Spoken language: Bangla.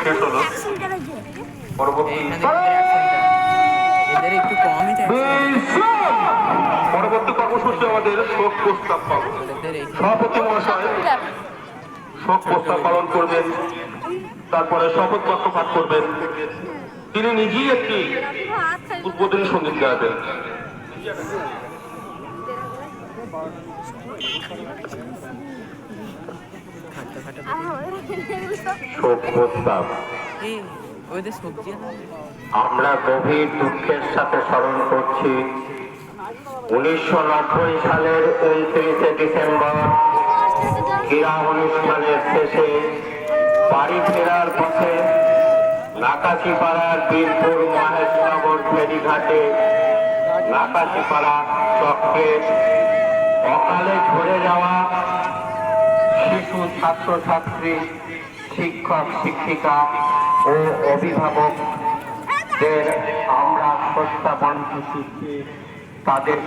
শেষ হলো। পরবর্তী কর্মসূচি আমাদের শোক প্রস্তাব পালন। সভাপতি মহাশয় শোক প্রস্তাব পালন করবেন, তারপরে শপথ বাক্য পাঠ করবেন। তিনি নিজেই একটি উদ্বোধনী সঙ্গীত গাইবেন। শোক প্রস্তাব। আমরা গভীর দুঃখের সাথে স্মরণ করছি 1990 সালের 29শে ডিসেম্বর ক্রীড়া অনুষ্ঠানের শেষে বাড়ি ফেরার পথে নাকাশিপাড়ার বীরপুর মহেশনগর ফেরিঘাটে নাকাশিপাড়া চক্রে অকালে ঝরে যাওয়া শিশু ছাত্রছাত্রী, শিক্ষক শিক্ষিকা ও অভিভাবকদের আমরা শ্রদ্ধা জানাচ্ছি। তাদের